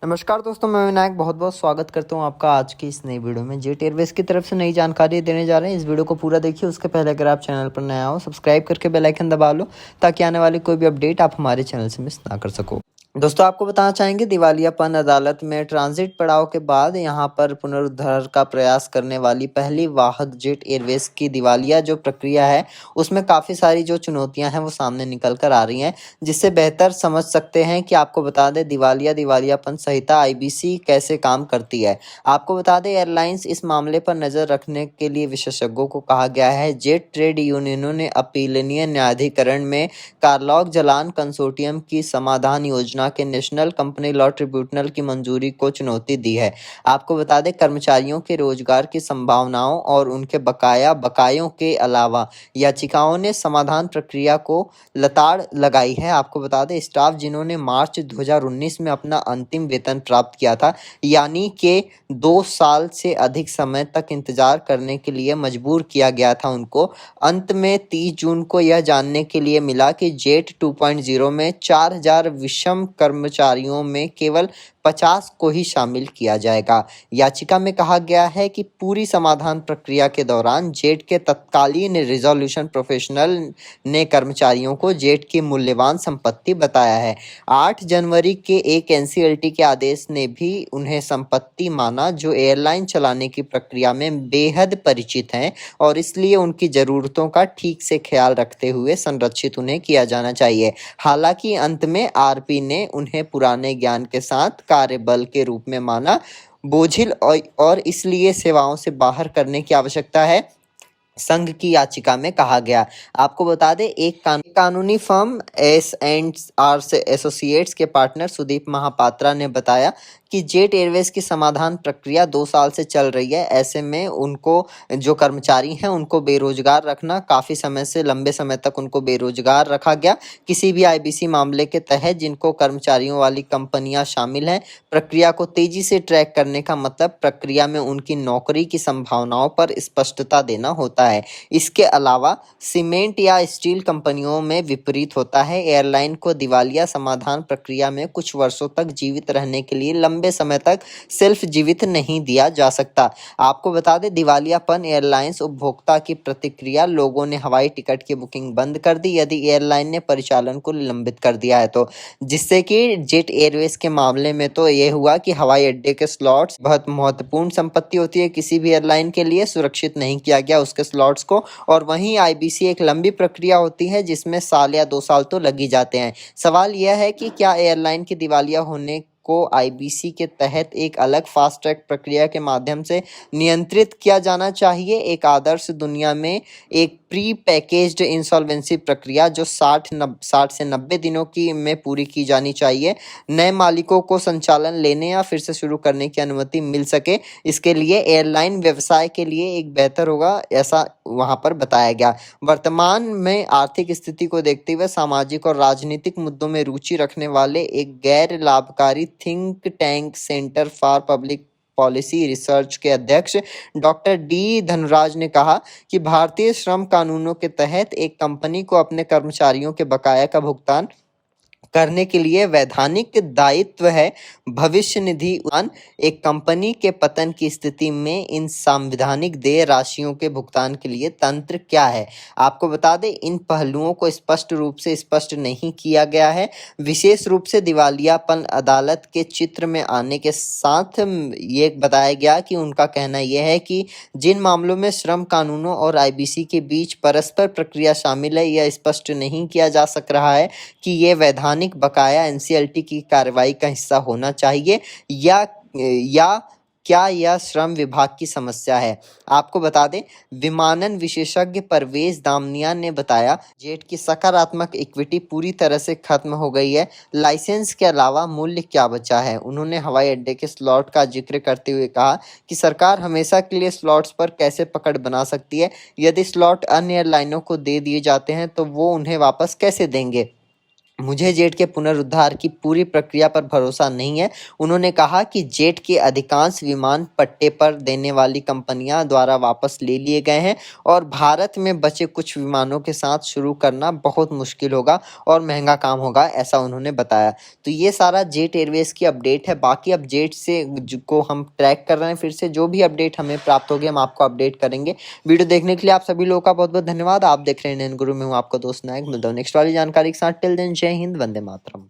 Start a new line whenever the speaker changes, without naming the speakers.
नमस्कार दोस्तों, मैं विनायक बहुत बहुत स्वागत करता हूं आपका आज की इस नई वीडियो में। जेट एयरवेज की तरफ से नई जानकारी देने जा रहे हैं। इस वीडियो को पूरा देखिए। उसके पहले अगर आप चैनल पर नया हो, सब्सक्राइब करके बेल आइकन दबा लो ताकि आने वाली कोई भी अपडेट आप हमारे चैनल से मिस ना कर सको। दोस्तों, आपको बताना चाहेंगे दिवालियापन अदालत में ट्रांजिट पड़ाव के बाद यहां पर पुनरुद्धार का प्रयास करने वाली पहली वाहक जेट एयरवेज की दिवालिया जो प्रक्रिया है उसमें काफ़ी सारी जो चुनौतियां हैं वो सामने निकल कर आ रही हैं, जिससे बेहतर समझ सकते हैं कि आपको बता दें दिवालियापन संहिता आईबीसी कैसे काम करती है। आपको बता दें एयरलाइंस इस मामले पर नज़र रखने के लिए विशेषज्ञों को कहा गया है। जेट ट्रेड यूनियनों ने अपीलनीय न्यायाधिकरण में कार्लॉग जलान कंसोर्टियम की समाधान योजना के नेशनल कंपनी लॉ ट्रिब्यूनल की मंजूरी को चुनौती दी है। आपको बता दें कर्मचारियों के रोजगार की संभावनाओं और उनके बकायों के अलावा याचिकाओं ने समाधान प्रक्रिया को लताड़ लगाई है। आपको बता दें स्टाफ जिन्होंने मार्च 2019 में अपना अंतिम वेतन प्राप्त किया था, यानी कि 2 साल से अधिक समय तक इंतजार करने के लिए मजबूर किया गया था, उनको अंत में 30 जून को यह जानने के लिए मिला कि जेट 2.0 में 4000 विषम कर्मचारियों में केवल 50 को ही शामिल किया जाएगा। याचिका में कहा गया है कि पूरी समाधान प्रक्रिया के दौरान जेट के तत्कालीन रिजोल्यूशन प्रोफेशनल ने कर्मचारियों को जेट की मूल्यवान संपत्ति बताया है। 8 जनवरी के एक एनसीएलटी के आदेश ने भी उन्हें संपत्ति माना जो एयरलाइन चलाने की प्रक्रिया में बेहद परिचित हैं और इसलिए उनकी ज़रूरतों का ठीक से ख्याल रखते हुए संरक्षित उन्हें किया जाना चाहिए। हालांकि अंत में आरपी ने उन्हें पुराने ज्ञान के साथ कार्यबल के रूप में माना, बोझिल और इसलिए सेवाओं से बाहर करने की आवश्यकता है, संघ की याचिका में कहा गया। आपको बता दें एक कानूनी फर्म S&R एसोसिएट्स के पार्टनर सुदीप महापात्रा ने बताया कि जेट एयरवेज की समाधान प्रक्रिया 2 साल से चल रही है। ऐसे में उनको जो कर्मचारी हैं उनको बेरोजगार रखना, काफ़ी समय से लंबे समय तक उनको बेरोजगार रखा गया। किसी भी आईबीसी मामले के तहत जिनको कर्मचारियों वाली कंपनियां शामिल हैं, प्रक्रिया को तेजी से ट्रैक करने का मतलब प्रक्रिया में उनकी नौकरी की संभावनाओं पर स्पष्टता देना होता है। इसके अलावा सीमेंट या स्टील कंपनियों में विपरीत होता है। एयरलाइन को दिवालिया समाधान प्रक्रिया में कुछ वर्षों तक जीवित रहने के लिए लंबे समय तक सेल्फ जीवित नहीं दिया जा सकता। आपको बता दें दिवालियापन एयरलाइंस उपभोक्ता की प्रतिक्रिया, लोगों ने हवाई टिकट की बुकिंग बंद कर दी यदि एयरलाइन ने परिचालन को निलंबित कर दिया है तो, जिससे कि जेट एयरवेज के मामले में तो ये हुआ कि हवाई अड्डे के स्लॉट्स बहुत महत्वपूर्ण संपत्ति होती है किसी भी एयरलाइन के लिए, सुरक्षित नहीं किया गया उसके स्लॉट्स को। और वहीं आईबीसी एक लंबी प्रक्रिया होती है जिसमें साल या 2 साल तो लग ही जाते हैं। सवाल यह है कि क्या एयरलाइन की दिवालिया होने को आईबीसी के तहत एक अलग फास्ट ट्रैक प्रक्रिया के माध्यम से नियंत्रित किया जाना चाहिए। एक आदर्श दुनिया में एक प्री पैकेज्ड इंसॉल्वेंसी प्रक्रिया जो 60 से 90 दिनों की में पूरी की जानी चाहिए, नए मालिकों को संचालन लेने या फिर से शुरू करने की अनुमति मिल सके। इसके लिए एयरलाइन व्यवसाय के लिए एक बेहतर होगा, ऐसा वहां पर बताया गया। वर्तमान में आर्थिक स्थिति को देखते हुए सामाजिक और राजनीतिक मुद्दों में रुचि रखने वाले एक गैर लाभकारी think tank centre for public policy research के अध्यक्ष डॉक्टर डी धनराज ने कहा कि भारतीय श्रम कानूनों के तहत एक कंपनी को अपने कर्मचारियों के बकाया का भुगतान करने के लिए वैधानिक दायित्व है। भविष्य निधि एक कंपनी के पतन की स्थिति में इन संवैधानिक देय राशियों के भुगतान के लिए तंत्र क्या है। आपको बता दें इन पहलुओं को स्पष्ट रूप से स्पष्ट नहीं किया गया है। विशेष रूप से दिवालियापन अदालत के चित्र में आने के साथ ये बताया गया कि उनका कहना यह है कि जिन मामलों में श्रम कानूनों और आईबीसी के बीच परस्पर प्रक्रिया शामिल है, यह स्पष्ट नहीं किया जा सक रहा है कि ये वैधानिक बकाया एनसीएलटी की कार्रवाई का हिस्सा होना चाहिए या क्या यह श्रम विभाग की समस्या है। आपको बता दें विमानन विशेषज्ञ परवेज दामनिया ने बताया जेट की सकारात्मक इक्विटी पूरी तरह से खत्म हो गई है, लाइसेंस के अलावा मूल्य क्या बचा है। उन्होंने हवाई अड्डे के स्लॉट का जिक्र करते हुए कहा कि सरकार हमेशा के लिए स्लॉट्स पर कैसे पकड़ बना सकती है। यदि स्लॉट अन्य एयरलाइनों को दे दिए जाते हैं तो वो उन्हें वापस कैसे देंगे। मुझे जेट के पुनरुद्धार की पूरी प्रक्रिया पर भरोसा नहीं है। उन्होंने कहा कि जेट के अधिकांश विमान पट्टे पर देने वाली कंपनियां द्वारा वापस ले लिए गए हैं और भारत में बचे कुछ विमानों के साथ शुरू करना बहुत मुश्किल होगा और महंगा काम होगा, ऐसा उन्होंने बताया। तो ये सारा जेट एयरवेज की अपडेट है। बाकी अब जेट से को हम ट्रैक कर रहे हैं, फिर से जो भी अपडेट हमें प्राप्त होगी हम आपको अपडेट करेंगे। वीडियो देखने के लिए आप सभी लोगों का बहुत बहुत धन्यवाद। आप देख रहे हैं इंडियन गुरु में, हूँ आपका दोस्त नायक। मिलता हूं नेक्स्ट वाली जानकारी के साथ। टिल देन जय हिंद, वंदे मातरम।